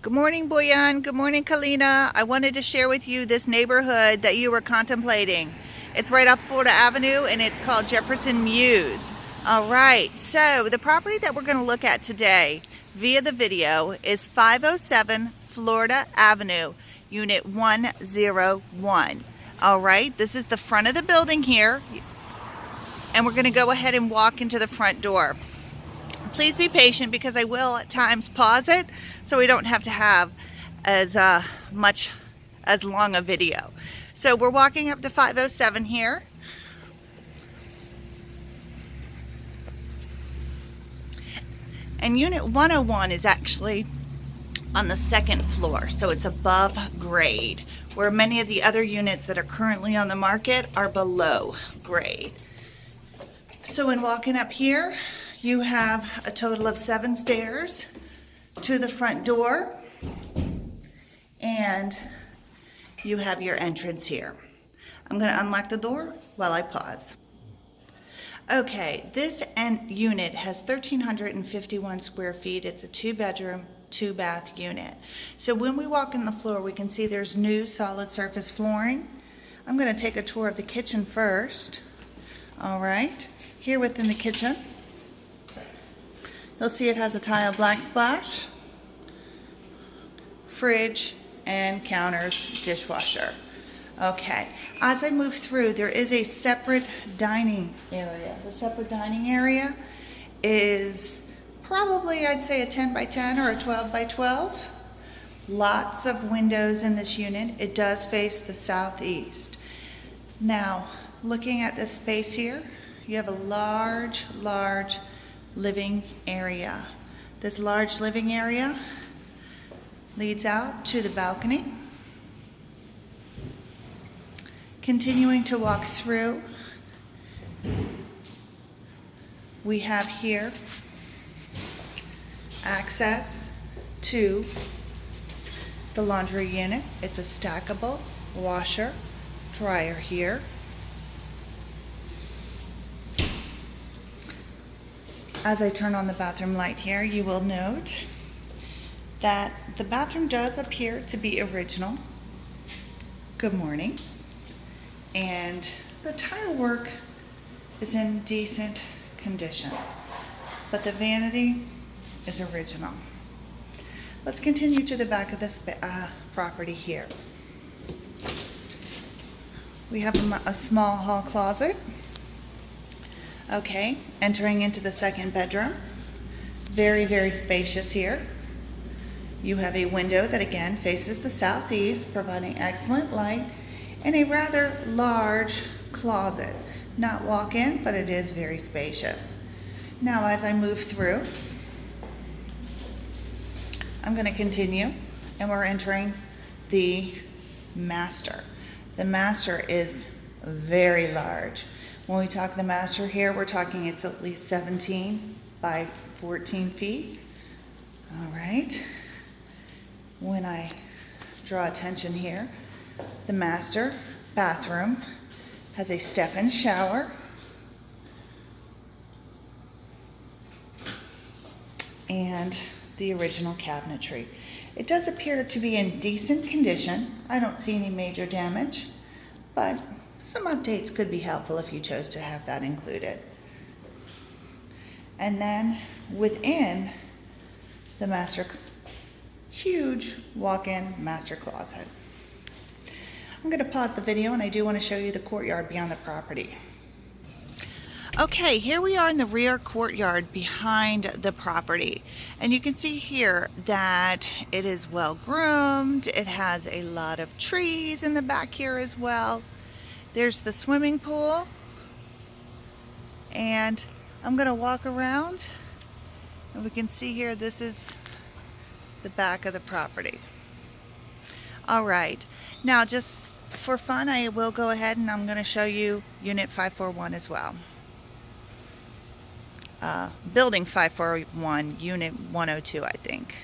Good morning, Boyan. Good morning, Kalina. I wanted to share with you this neighborhood that you were contemplating. It's right off Florida Avenue and it's called Jefferson Mews. All right, so the property that we're going to look at today via the video is 507 Florida Avenue, Unit 101. All right, this is the front of the building here, and we're going to go ahead and walk into the front door. Please be patient because I will at times pause it so we don't have to have as long a video. So we're walking up to 507 here. And unit 101 is actually on the second floor, so it's above grade, where many of the other units that are currently on the market are below grade. So when walking up here, you have a total of 7 stairs to the front door, and you have your entrance here. I'm going to unlock the door while I pause. Okay, this unit has 1,351 square feet. It's a 2-bedroom, 2-bath unit. So when we walk in the floor, we can see there's new solid surface flooring. I'm going to take a tour of the kitchen first. All right, here within the kitchen, you'll see it has a tile backsplash, fridge, and counters, dishwasher. Okay, as I move through, there is a separate dining area. The separate dining area is probably, I'd say, a 10 by 10 or a 12 by 12. Lots of windows in this unit. It does face the southeast. Now, looking at this space here, you have a large living area. This large living area leads out to the balcony. Continuing to walk through, we have here access to the laundry unit. It's a stackable washer, dryer here. As I turn on the bathroom light here, you will note that the bathroom does appear to be original. Good morning. And the tile work is in decent condition, but the vanity is original. Let's continue to the back of this property here. We have a small hall closet. Okay, entering into the second bedroom. Very spacious here. You have a window that again faces the southeast, providing excellent light, and a rather large closet. Not walk-in, but it is very spacious. Now as I move through, I'm going to continue, and we're entering the master. The master is very large. When we talk the master here, we're talking it's at least 17 by 14 feet. All right. When I draw attention here, the master bathroom has a step-in shower and the original cabinetry. It does appear to be in decent condition. I don't see any major damage, but some updates could be helpful if you chose to have that included. And then within the master, huge walk-in master closet. I'm going to pause the video, and I do want to show you the courtyard beyond the property. Okay, here we are in the rear courtyard behind the property, and you can see here that it is well groomed. It has a lot of trees in the back here as well. There's the swimming pool, and I'm going to walk around, and we can see here this is the back of the property. All right, now just for fun, I will go ahead and I'm going to show you Unit 541 as well. Building 541, Unit 102, I think.